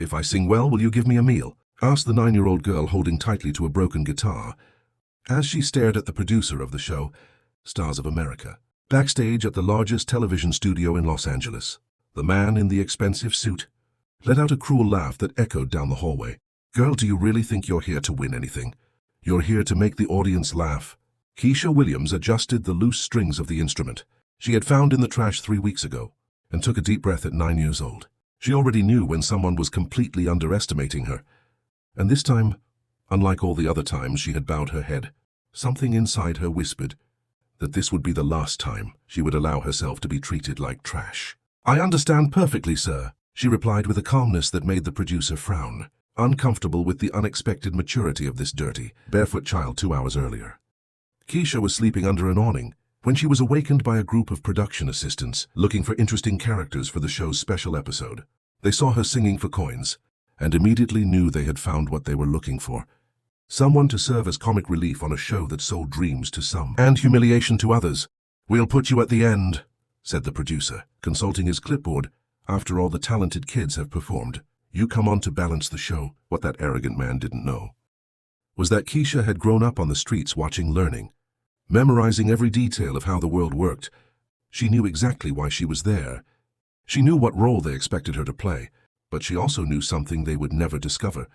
"If I sing well, will you give me a meal?" asked the 9-year-old girl holding tightly to a broken guitar, as she stared at the producer of the show, Stars of America. Backstage at the largest television studio in Los Angeles, the man in the expensive suit let out a cruel laugh that echoed down the hallway. "Girl, do you really think you're here to win anything? You're here to make the audience laugh." Keisha Williams adjusted the loose strings of the instrument she had found in the trash 3 weeks ago and took a deep breath at 9 years old. She already knew when someone was completely underestimating her. And this time, unlike all the other times she had bowed her head, something inside her whispered that this would be the last time she would allow herself to be treated like trash. "I understand perfectly, sir," she replied with a calmness that made the producer frown, uncomfortable with the unexpected maturity of this dirty, barefoot child 2 hours earlier. Keisha was sleeping under an awning when she was awakened by a group of production assistants looking for interesting characters for the show's special episode. They saw her singing for coins and immediately knew they had found what they were looking for. Someone to serve as comic relief on a show that sold dreams to some and humiliation to others. "We'll put you at the end," said the producer, consulting his clipboard. "After all the talented kids have performed, you come on to balance the show." What that arrogant man didn't know was that Keisha had grown up on the streets watching, learning, memorizing every detail of how the world worked. She knew exactly why she was there. She knew what role they expected her to play, but she also knew something they would never discover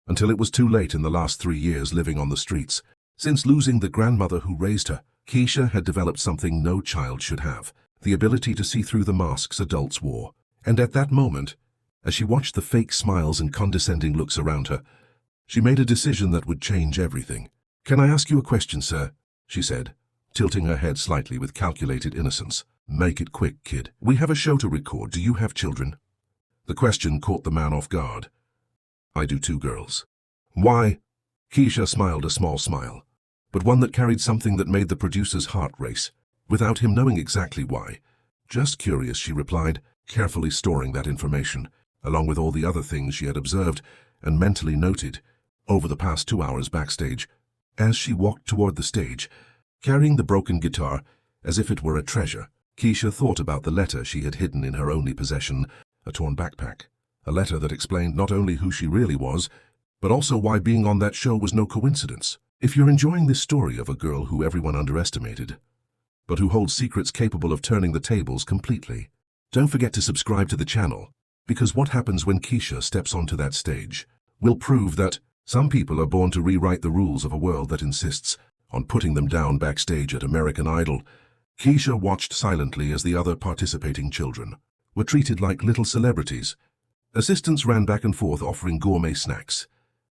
until it was too late. In the last 3 years living on the streets, since losing the grandmother who raised her, Keisha had developed something no child should have, the ability to see through the masks adults wore. And at that moment, as she watched the fake smiles and condescending looks around her, she made a decision that would change everything. "Can I ask you a question, sir?" she said, tilting her head slightly with calculated innocence. "Make it quick, kid. We have a show to record. Do you have children?" The question caught the man off guard. "I do too, girls." "Why?" Keisha smiled a small smile, but one that carried something that made the producer's heart race, without him knowing exactly why. "Just curious," she replied, carefully storing that information, along with all the other things she had observed and mentally noted over the past 2 hours backstage. As she walked toward the stage, carrying the broken guitar as if it were a treasure, Keisha thought about the letter she had hidden in her only possession, a torn backpack. A letter that explained not only who she really was, but also why being on that show was no coincidence. If you're enjoying this story of a girl who everyone underestimated, but who holds secrets capable of turning the tables completely, don't forget to subscribe to the channel, because what happens when Keisha steps onto that stage will prove that some people are born to rewrite the rules of a world that insists on putting them down. Backstage at American Idol, Keisha watched silently as the other participating children were treated like little celebrities. Assistants ran back and forth offering gourmet snacks,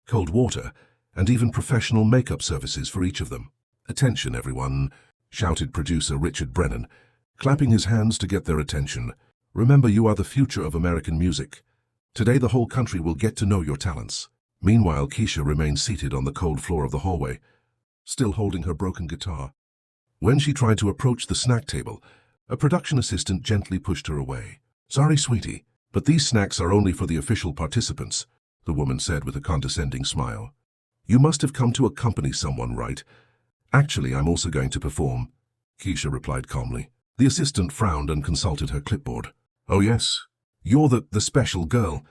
cold water, and even professional makeup services for each of them. "Attention, everyone," shouted producer Richard Brennan, clapping his hands to get their attention. "Remember, you are the future of American music. Today the whole country will get to know your talents." Meanwhile, Keisha remained seated on the cold floor of the hallway, still holding her broken guitar. When she tried to approach the snack table, a production assistant gently pushed her away. "Sorry, sweetie, but these snacks are only for the official participants," the woman said with a condescending smile. "You must have come to accompany someone, right?" "Actually, I'm also going to perform," Keisha replied calmly. The assistant frowned and consulted her clipboard. "Oh yes, you're the special girl."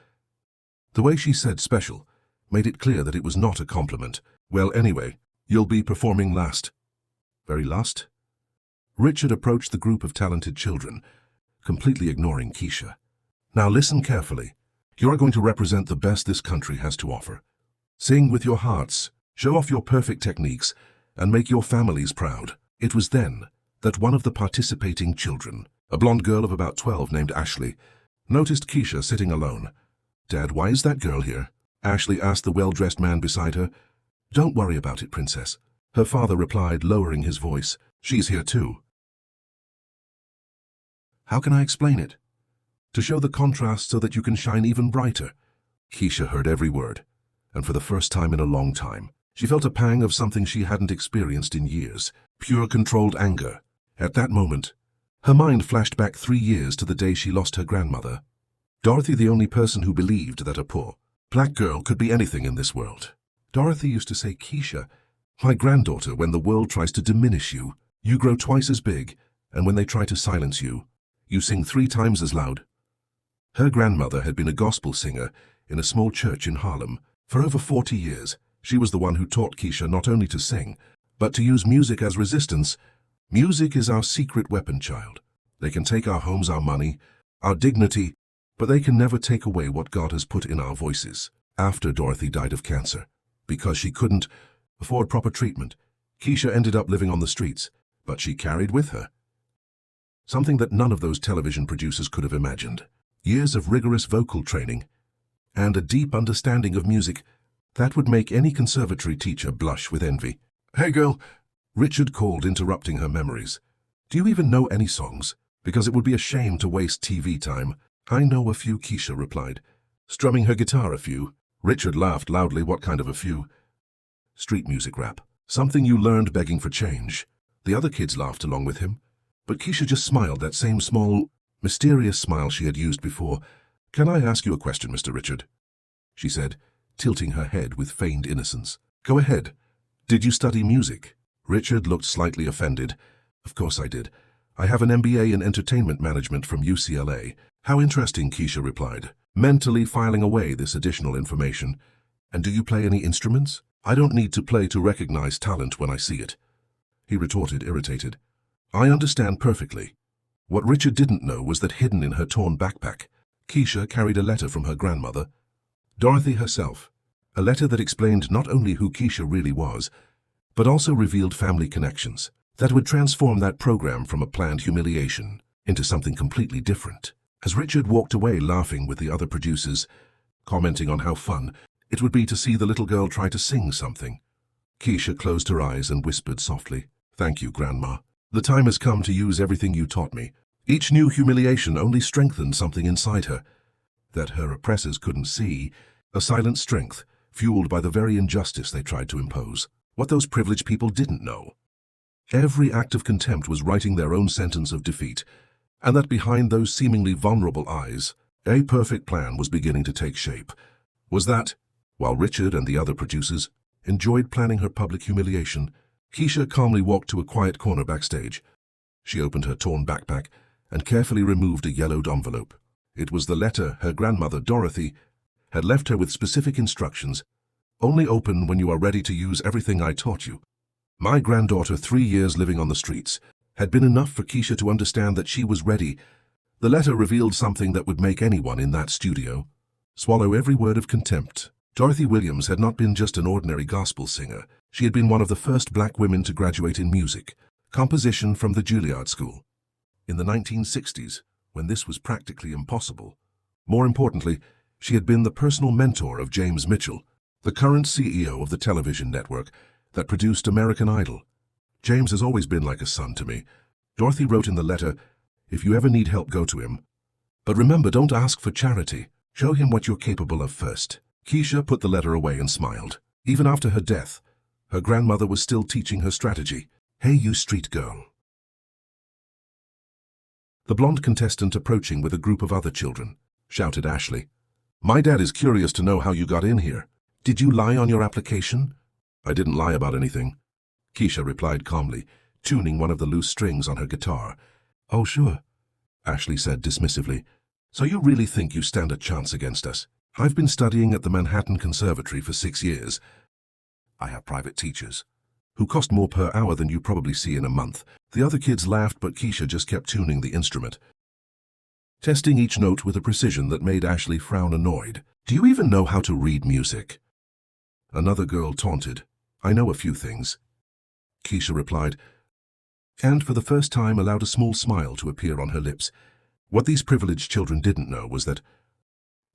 The way she said special made it clear that it was not a compliment. "Well, anyway, you'll be performing last." "Very last?" Richard approached the group of talented children, completely ignoring Keisha. "Now listen carefully. You are going to represent the best this country has to offer. Sing with your hearts, show off your perfect techniques, and make your families proud." It was then that one of the participating children, a blonde girl of about 12 named Ashley, noticed Keisha sitting alone. "Dad, why is that girl here?" Ashley asked the well-dressed man beside her. "Don't worry about it, princess," her father replied, lowering his voice. "She's here too." "How can I explain it?" "To show the contrast so that you can shine even brighter." Keisha heard every word, and for the first time in a long time, she felt a pang of something she hadn't experienced in years, pure controlled anger. At that moment, her mind flashed back 3 years to the day she lost her grandmother. Dorothy, the only person who believed that a poor black girl could be anything in this world. Dorothy used to say, "Keisha, my granddaughter, when the world tries to diminish you, you grow twice as big, and when they try to silence you, you sing 3 times as loud." Her grandmother had been a gospel singer in a small church in Harlem. For over 40 years, she was the one who taught Keisha not only to sing, but to use music as resistance. Music is our secret weapon, child. They can take our homes, our money, our dignity, but they can never take away what God has put in our voices. After Dorothy died of cancer, because she couldn't afford proper treatment, Keisha ended up living on the streets, but she carried with her something that none of those television producers could have imagined. Years of rigorous vocal training and a deep understanding of music that would make any conservatory teacher blush with envy. "Hey girl," Richard called, interrupting her memories. "Do you even know any songs? Because it would be a shame to waste TV time." "I know a few," Keisha replied, strumming her guitar. "A few?" Richard laughed loudly. "What kind of a few?" "Street music, rap. Something you learned begging for change." The other kids laughed along with him, but Keisha just smiled, that same small, mysterious smile she had used before. "Can I ask you a question, Mr. Richard?" she said, tilting her head with feigned innocence. "Go ahead. Did you study music?" Richard looked slightly offended. "Of course I did. I have an MBA in entertainment management from UCLA. "How interesting," Keisha replied, mentally filing away this additional information. "And do you play any instruments?" "I don't need to play to recognize talent when I see it," he retorted, irritated. "I understand perfectly." What Richard didn't know was that hidden in her torn backpack, Keisha carried a letter from her grandmother, Dorothy herself, a letter that explained not only who Keisha really was, but also revealed family connections that would transform that program from a planned humiliation into something completely different. As Richard walked away laughing with the other producers, commenting on how fun it would be to see the little girl try to sing something, Keisha closed her eyes and whispered softly, "Thank you, Grandma. The time has come to use everything you taught me." Each new humiliation only strengthened something inside her that her oppressors couldn't see, a silent strength fueled by the very injustice they tried to impose. What those privileged people didn't know, every act of contempt was writing their own sentence of defeat, and that behind those seemingly vulnerable eyes, a perfect plan was beginning to take shape. Was that, while Richard and the other producers enjoyed planning her public humiliation, Keisha calmly walked to a quiet corner backstage. She opened her torn backpack and carefully removed a yellowed envelope. It was the letter her grandmother, Dorothy, had left her with specific instructions. "Only open when you are ready to use everything I taught you." My granddaughter, 3 years living on the streets, had been enough for Keisha to understand that she was ready. The letter revealed something that would make anyone in that studio swallow every word of contempt. Dorothy Williams had not been just an ordinary gospel singer. She had been one of the first black women to graduate in music, composition from the Juilliard School in the 1960s, when this was practically impossible. More importantly, she had been the personal mentor of James Mitchell, the current CEO of the television network that produced American Idol. "James has always been like a son to me," Dorothy wrote in the letter. "If you ever need help, go to him. But remember, don't ask for charity. Show him what you're capable of first." Keisha put the letter away and smiled. Even after her death, her grandmother was still teaching her strategy. "Hey, you street girl." The blonde contestant approaching with a group of other children, shouted Ashley. "My dad is curious to know how you got in here. Did you lie on your application?" "I didn't lie about anything," Keisha replied calmly, tuning one of the loose strings on her guitar. "Oh, sure," Ashley said dismissively. "So you really think you stand a chance against us? I've been studying at the Manhattan Conservatory for 6 years. I have private teachers who cost more per hour than you probably see in a month." The other kids laughed, but Keisha just kept tuning the instrument, testing each note with a precision that made Ashley frown, annoyed. "Do you even know how to read music?" Another girl taunted. "I know a few things," Keisha replied, and for the first time allowed a small smile to appear on her lips. What these privileged children didn't know was that,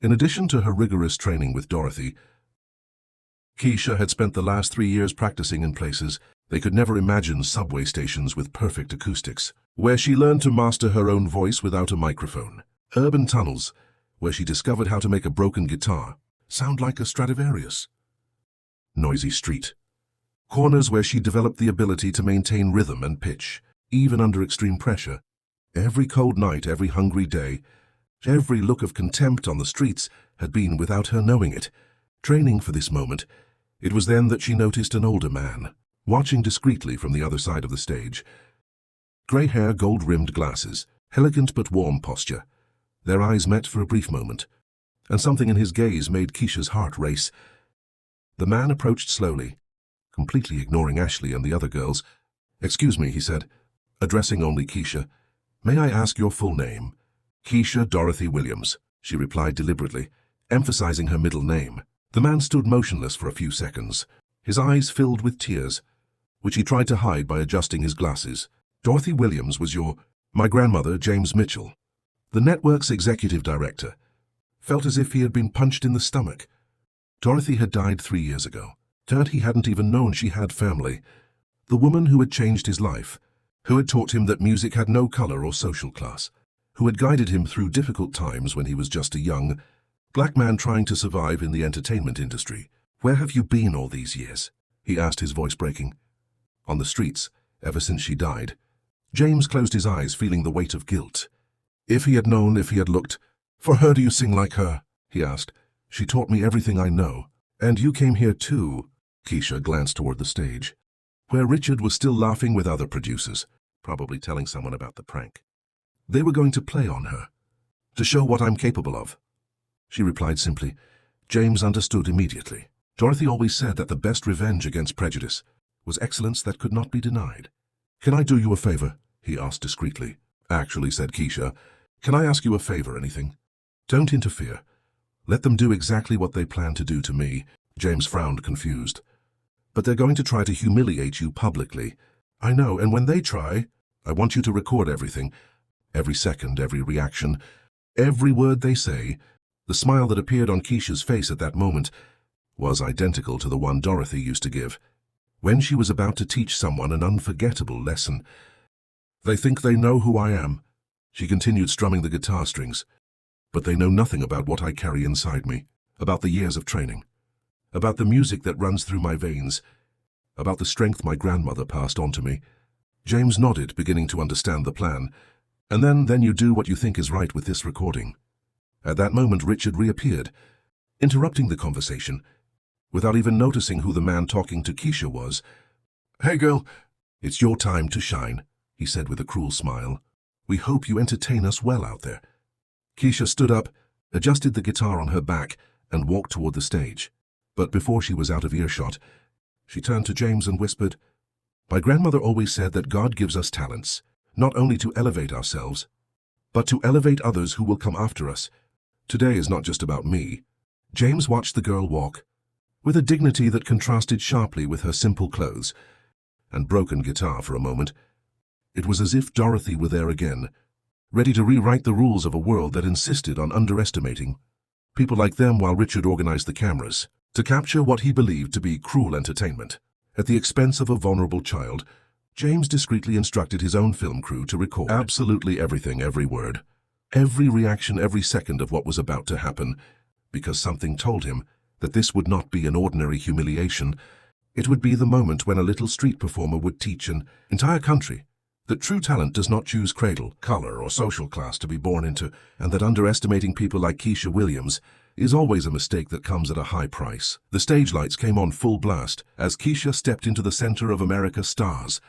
in addition to her rigorous training with Dorothy, Keisha had spent the last 3 years practicing in places they could never imagine: subway stations with perfect acoustics, where she learned to master her own voice without a microphone; urban tunnels, where she discovered how to make a broken guitar sound like a Stradivarius; noisy street corners where she developed the ability to maintain rhythm and pitch, even under extreme pressure. Every cold night, every hungry day, every look of contempt on the streets had been without her knowing it, training for this moment. It was then that she noticed an older man, watching discreetly from the other side of the stage. Grey hair, gold-rimmed glasses, elegant but warm posture. Their eyes met for a brief moment, and something in his gaze made Keisha's heart race. The man approached slowly, completely ignoring Ashley and the other girls. "Excuse me," he said, addressing only Keisha. "May I ask your full name?" "Keisha Dorothy Williams," she replied deliberately, emphasizing her middle name. The man stood motionless for a few seconds, his eyes filled with tears, which he tried to hide by adjusting his glasses. "Dorothy Williams was my grandmother, James Mitchell." The network's executive director felt as if he had been punched in the stomach. Dorothy had died 3 years ago. Turned he hadn't even known she had family. The woman who had changed his life, who had taught him that music had no color or social class, who had guided him through difficult times when he was just a young black man trying to survive in the entertainment industry. "Where have you been all these years?" he asked, his voice breaking. "On the streets, ever since she died." James closed his eyes, feeling the weight of guilt. If he had known, if he had looked for her. "Do you sing like her?" he asked. "She taught me everything I know." "And you came here too?" Keisha glanced toward the stage, where Richard was still laughing with other producers, probably telling someone about the prank. "They were going to play on her, to show what I'm capable of," she replied simply. James understood immediately. Dorothy always said that the best revenge against prejudice was excellence that could not be denied. "Can I do you a favor?" he asked discreetly. "Actually," said Keisha, "can I ask you a favor, anything? Don't interfere. Let them do exactly what they plan to do to me." James frowned, confused. "But they're going to try to humiliate you publicly." "I know, and when they try, I want you to record everything. Every second, every reaction, every word they say." The smile that appeared on Keisha's face at that moment was identical to the one Dorothy used to give when she was about to teach someone an unforgettable lesson. "They think they know who I am," she continued, strumming the guitar strings. "But they know nothing about what I carry inside me, about the years of training, about the music that runs through my veins, about the strength my grandmother passed on to me." James nodded, beginning to understand the plan. "And then you do what you think is right with this recording." At that moment, Richard reappeared, interrupting the conversation, without even noticing who the man talking to Keisha was. "Hey girl, it's your time to shine," he said with a cruel smile. "We hope you entertain us well out there." Keisha stood up, adjusted the guitar on her back, and walked toward the stage. But before she was out of earshot, she turned to James and whispered, "My grandmother always said that God gives us talents, not only to elevate ourselves, but to elevate others who will come after us. Today is not just about me." James watched the girl walk, with a dignity that contrasted sharply with her simple clothes and broken guitar. For a moment, it was as if Dorothy were there again, ready to rewrite the rules of a world that insisted on underestimating people like them, while Richard organized the cameras to capture what he believed to be cruel entertainment. At the expense of a vulnerable child, James discreetly instructed his own film crew to record absolutely everything, every word, every reaction, every second of what was about to happen, because something told him that this would not be an ordinary humiliation. It would be the moment when a little street performer would teach an entire country that true talent does not choose cradle, color, or social class to be born into, and that underestimating people like Keisha Williams is always a mistake that comes at a high price. The stage lights came on full blast as Keisha stepped into the center of America's stars.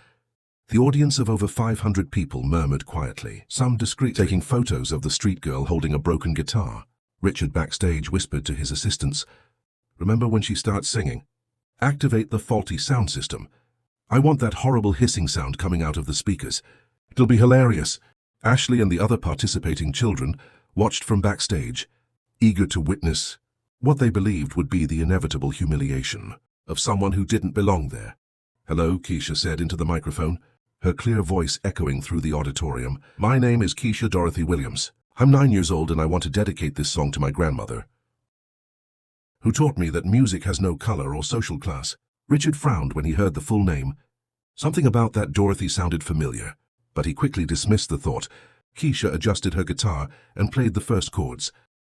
The audience of over 500 people murmured quietly, some discreetly, taking photos of the street girl holding a broken guitar. Richard backstage whispered to his assistants, "Remember, when she starts singing, activate the faulty sound system. I want that horrible hissing sound coming out of the speakers. It'll be hilarious." Ashley and the other participating children watched from backstage, eager to witness what they believed would be the inevitable humiliation of someone who didn't belong there. "Hello," Keisha said into the microphone, her clear voice echoing through the auditorium. "My name is Keisha Dorothy Williams. I'm 9 years old, and I want to dedicate this song to my grandmother, who taught me that music has no color or social class." Richard frowned when he heard the full name. Something about that Dorothy sounded familiar, but he quickly dismissed the thought. Keisha adjusted her guitar and played the first chords.